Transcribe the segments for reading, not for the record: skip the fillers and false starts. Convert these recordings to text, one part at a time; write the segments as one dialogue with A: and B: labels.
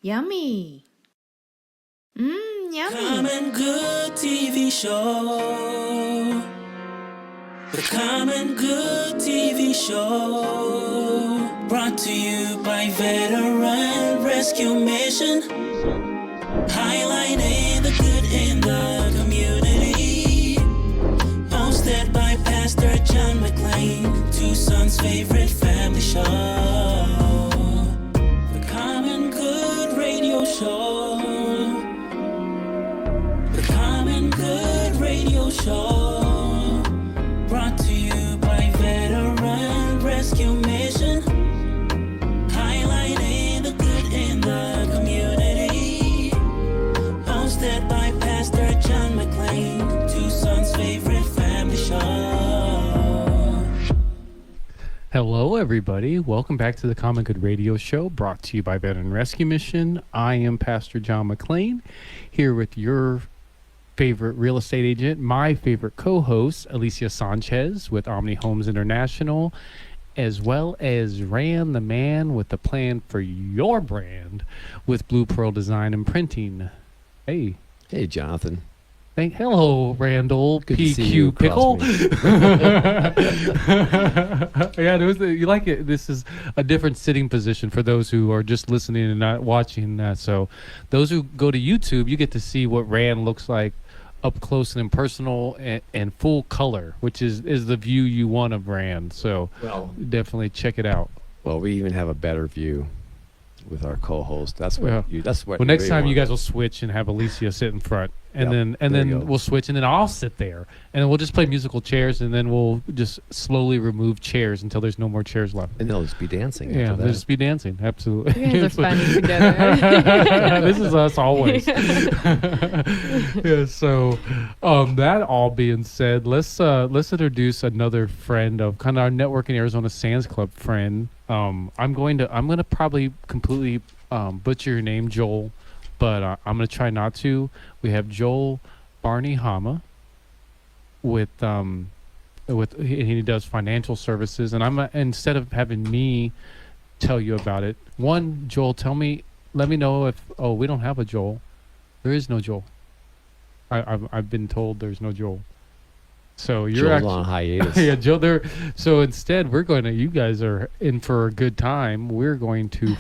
A: Yummy. Yummy.
B: Common Good TV show. The Common Good TV show. Brought to you by Veteran Rescue Mission. Highlighting the good in the community. Hosted by Pastor John McClain, Tucson's favorite family show. The Common Good Radio Show. The Common Good Radio Show. Brought to you by Veteran Rescue Mission. Highlighting the good in the community. Hosted by Pastor John McClain, Tucson's favorite family show.
C: Hello, everybody. Welcome back to the Common Good Radio Show, brought to you by Veteran Rescue Mission. I am Pastor John McClain, here with your favorite real estate agent, my favorite co-host, Alicia Sanchez with Omni Homes International, as well as Rand, the man with the plan for your brand with Blue Pearl Design and Printing. Hey.
D: Hey, Jonathan.
C: Hello, Randall.
D: Good to see you,
C: PQ Pickle. Yeah, you like it. This is a different sitting position for those who are just listening and not watching. So those who go to YouTube, you get to see what Rand looks like up close and impersonal and full color, which is the view you want of Rand. So definitely check it out.
D: Well, we even have a better view with our co-host. That's what.
C: Well, next time you guys will switch and have Alicia sit in front, and then we'll switch, and then I'll sit there, and then we'll just play musical chairs, and then we'll just slowly remove chairs until there's no more chairs left.
D: And they'll just be dancing.
C: Yeah, they'll just be dancing. Absolutely.
A: You guys are funny together.
C: This is us always. Yeah. So, that all being said, let's introduce another friend of kind of our Networking Arizona Sands Club friend. I'm gonna probably completely butcher your name, Joel, but I'm gonna try not to. We have Joel Barney Hama with he does financial services, and instead of having me tell you about it, Joel, let me know if we don't have a Joel. There is no Joel. I've been told there's no Joel. So you're
D: Joel's
C: actually
D: on hiatus.
C: Yeah, Joe. So instead, you guys are in for a good time. We're going to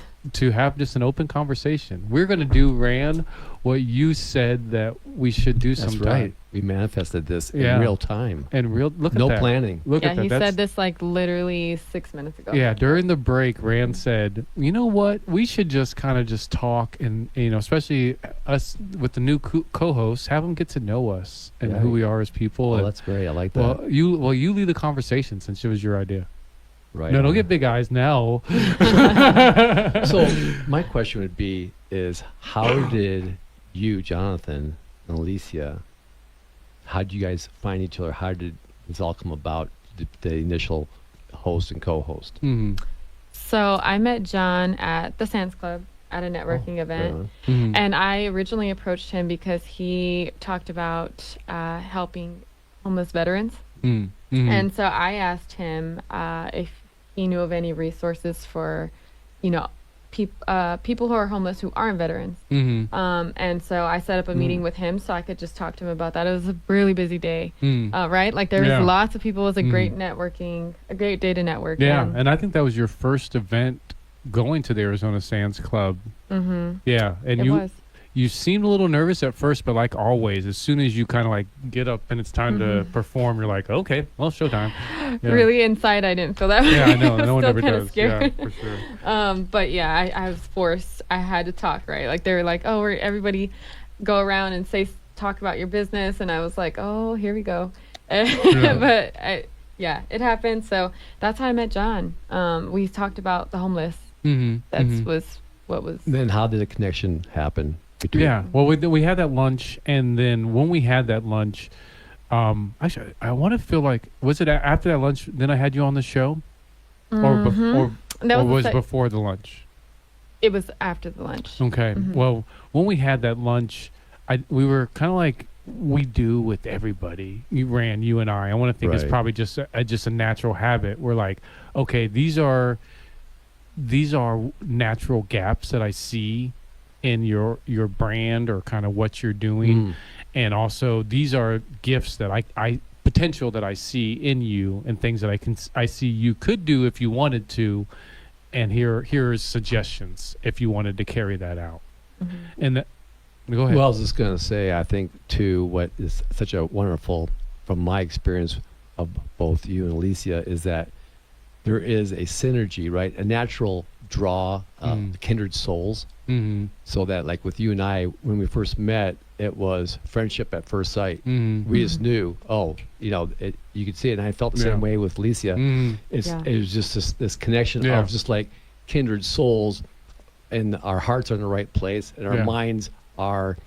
C: have just an open conversation. We're going to do, Rand, what you said that we should do sometime.
D: That's right. We manifested this in real time.
C: Look at
D: no
C: that.
D: planning.
C: Look at that.
A: He said this like literally 6 minutes ago.
C: Yeah, during the break, Rand said, "You know what? We should just kind of just talk, and especially us with the new co-hosts, have them get to know us and who we are as people."
D: Well, that's great. I like that.
C: Well, you lead the conversation since it was your idea.
D: Right.
C: No, don't get big eyes now.
D: So my question would be: how did you, Jonathan, and Alicia? How did you guys find each other? How did this all come about, the initial host and co-host?
C: Mm-hmm.
A: So I met John at the Sands Club at a networking event.
C: Mm-hmm.
A: And I originally approached him because he talked about helping homeless veterans.
C: Mm-hmm.
A: And so I asked him if he knew of any resources for, people who are homeless who aren't veterans.
C: Mm-hmm.
A: And so I set up a meeting with him so I could just talk to him about that. It was a really busy day, right? Like there was lots of people. It was a great a great day to network.
C: Yeah, and I think that was your first event going to the Arizona Sands Club.
A: Mm-hmm.
C: Yeah, and you seemed a little nervous at first, but like always, as soon as you kind of like get up and it's time to perform, you're like, okay, well, showtime. Yeah.
A: Really inside, I didn't feel that way.
C: Yeah, I know. No one ever does.
A: Scared.
C: Yeah, for sure.
A: But yeah, I was forced. I had to talk, right? Like they were like, oh, everybody go around and talk about your business. And I was like, oh, here we go. But it happened. So that's how I met John. We talked about the homeless.
C: Mm-hmm.
A: That was what was.
D: Then how did the connection happen?
C: Yeah, well, we had that lunch, and then when we had that lunch, actually, I want to feel like, was it after that lunch, then I had you on the show?
A: Mm-hmm.
C: Or was it before the lunch?
A: It was after the lunch.
C: Okay,
A: Mm-hmm.
C: well, when we had that lunch, we were kind of like, we do with everybody. You and I want to think it's probably just a natural habit. We're like, okay, these are natural gaps that I see in your brand or kind of what you're doing. And also these are gifts that I potential that I see in you and things that I see you could do if you wanted to. And here's suggestions if you wanted to carry that out. And that, go ahead.
D: Well, I was just going to say, I think too, what is such a wonderful, from my experience of both you and Alicia, is that there is a synergy, right? A natural draw of kindred souls. So that, like with you and I, when we first met, it was friendship at first sight. We just knew, you could see it. And I felt the same way with Alicia. It was just this connection of just like kindred souls, and our hearts are in the right place, and our minds are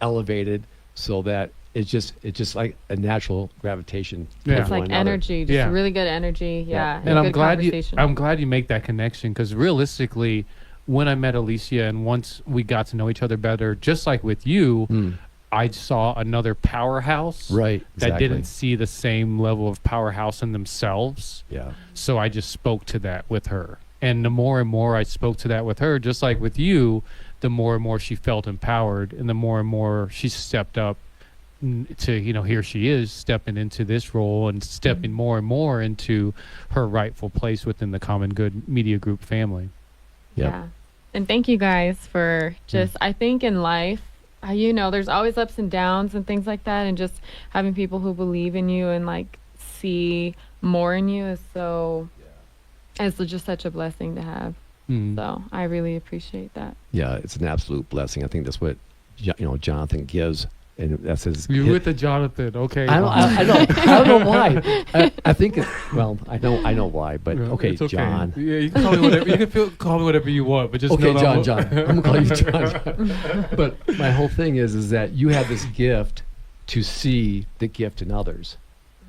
D: elevated, so that it's just like a natural gravitation.
A: It's like energy, just really good energy.
C: And I'm glad you make that connection, because realistically, when I met Alicia and once we got to know each other better, just like with you, I saw another powerhouse that didn't see the same level of powerhouse in themselves. So I just spoke to that with her. And the more and more I spoke to that with her, just like with you, the more and more she felt empowered, and the more and more she stepped up to, here she is stepping into this role and stepping more and more into her rightful place within the Common Good Media Group family.
A: And thank you guys for just, I think in life, there's always ups and downs and things like that. And just having people who believe in you and like see more in you is just such a blessing to have. So I really appreciate that.
D: Yeah, it's an absolute blessing. I think that's what, Jonathan gives. And that's
C: You're with the Jonathan, okay?
D: I don't know why. I think I know why, but okay,
C: it's okay,
D: John.
C: Yeah, you can call me whatever. You can call me whatever you want, but just
D: okay,
C: know
D: John. I'm gonna call you John. But my whole thing is that you have this gift to see the gift in others,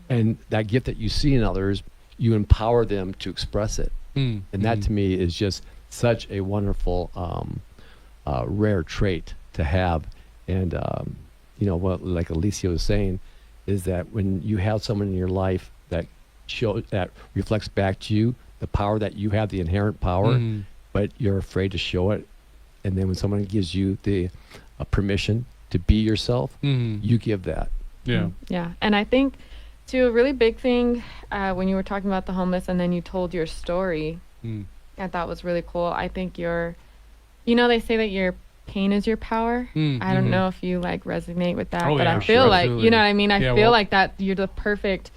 D: and that gift that you see in others, you empower them to express it, and that to me is just such a wonderful, rare trait to have, and. What like Alicia was saying is that when you have someone in your life that reflects back to you the power that you have, the inherent power, but you're afraid to show it, and then when someone gives you the permission to be yourself, you give that.
A: And I think too, a really big thing when you were talking about the homeless and then you told your story, I thought was really cool. I think they say that your pain is your power. I don't know if you like resonate with that, but I feel like absolutely. You know what I mean. I feel like that you're the perfect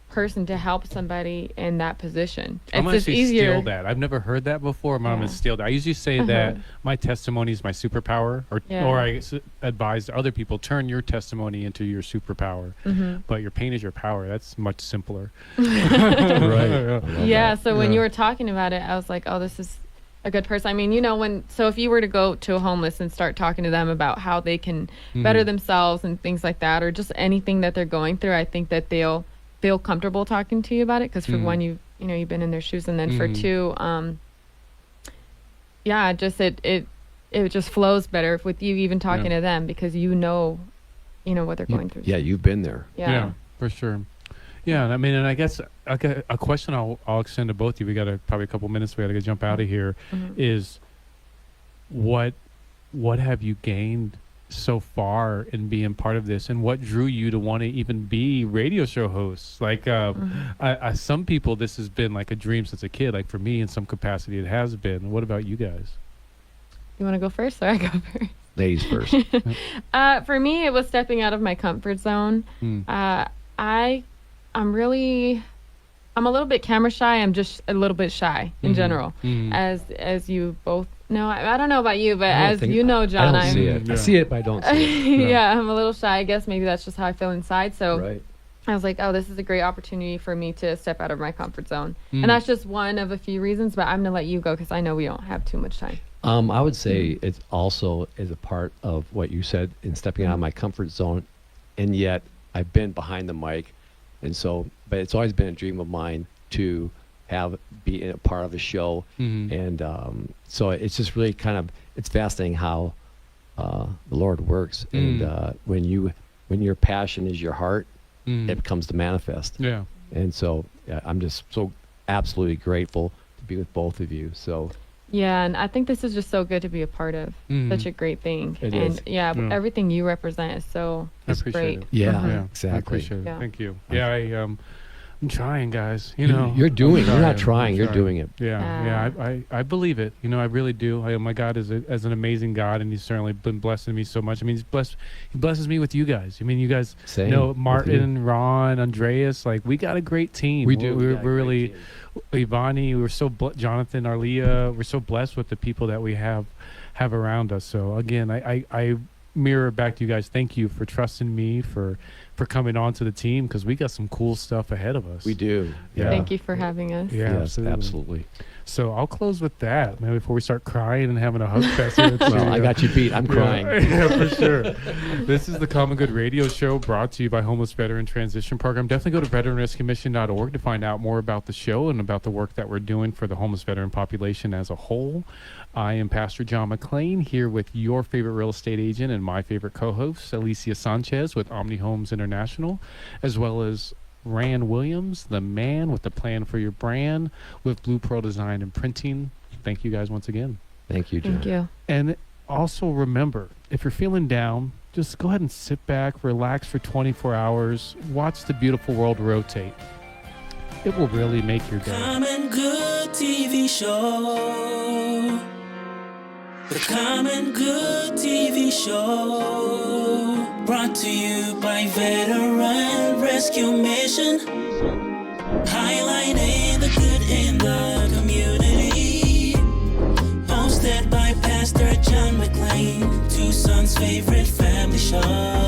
A: person to help somebody in that position.
C: I'm
A: it's just easier.
C: Steal that. I've never heard that before, but I'm gonna steal that. I usually say that my testimony is my superpower, or I advise other people, turn your testimony into your superpower. But your pain is your power. That's much simpler.
D: Right.
A: So when you were talking about it, I was like, oh, this is a good person. I mean, if you were to go to a homeless and start talking to them about how they can better themselves and things like that, or just anything that they're going through, I think that they'll feel comfortable talking to you about it. Because for one, you've been in their shoes, and then for two, it just flows better with you even talking to them, because what they're going through.
D: Yeah, you've been there.
C: Yeah, for sure. Yeah, I mean, and I guess a question I'll extend to both of you. We got probably a couple minutes. We got to jump out of here. Is what have you gained so far in being part of this, and what drew you to want to even be radio show hosts? Like, some people, this has been like a dream since a kid. Like for me, in some capacity, it has been. What about you guys?
A: You want to go first, or I go first?
D: Ladies first.
A: For me, it was stepping out of my comfort zone. I'm a little bit camera shy. I'm just a little bit shy in general, as you both know. I don't know about you, but as you know, John,
D: I don't see it. I see it, but I don't see it.
A: I'm a little shy. I guess maybe that's just how I feel inside. So I was like, oh, this is a great opportunity for me to step out of my comfort zone. And that's just one of a few reasons, but I'm going to let you go because I know we don't have too much time.
D: I would say it's also is a part of what you said in stepping out of my comfort zone, and yet I've been behind the mic. And so, but it's always been a dream of mine to be in a part of a show. And so it's just really it's fascinating how the Lord works. And when your passion is your heart, it becomes to manifest. And so I'm just so absolutely grateful to be with both of you. So
A: Yeah, and I think this is just so good to be a part of.
C: Mhm.
A: Such a great thing.
D: It
A: and
D: is.
A: yeah,
C: Yeah.
A: everything you represent is so
C: I
A: it's
C: appreciate
A: great.
C: it.
D: Yeah,
C: Yeah, I
D: exactly.
C: appreciate it.
A: Yeah.
C: Thank you. Yeah, I'm trying, guys. You know,
D: You're doing.
C: I'm
D: You're not trying.
C: I'm
D: You're doing it.
C: Yeah, I believe it. You know, I really do. My God is as an amazing God, and He's certainly been blessing me so much. I mean, He blesses me with you guys. I mean, you guys
D: Same.
C: know
D: with you.
C: Martin, Ron, Andreas. Like, we got a great team.
D: We do.
C: We're,
D: We got a
C: we're
D: great
C: really
D: team.
C: Ivani. We're so Jonathan, Arlia. We're so blessed with the people that we have around us. So again, I mirror back to you guys. Thank you for trusting me for coming on to the team, because we got some cool stuff ahead of us.
D: We do.
C: Yeah.
A: Thank you for having us.
C: Yeah,
D: Yes, absolutely.
C: So I'll close with that, maybe before we start crying and having a hug fest. Here at
D: Well,
C: studio.
D: I got you beat. I'm crying.
C: Yeah, for sure. This is the Common Good Radio Show, brought to you by Homeless Veteran Transition Program. Definitely go to veteranrescuemission.org to find out more about the show and about the work that we're doing for the homeless veteran population as a whole. I am Pastor John McClain, here with your favorite real estate agent and my favorite co-host, Alicia Sanchez with Omni Homes International, as well as Rand Williams, the man with the plan for your brand with Blue Pearl Design and Printing. Thank you guys once again.
D: Thank you, John.
A: Thank you.
C: And also remember, if you're feeling down, just go ahead and sit back, relax for 24 hours, watch the beautiful world rotate. It will really make your day.
B: Common Good TV show. The Common Good TV show. Brought to you by Veteran Rescue Mission. Highlighting the good in the community. Hosted by Pastor John McClain, Tucson's favorite family show.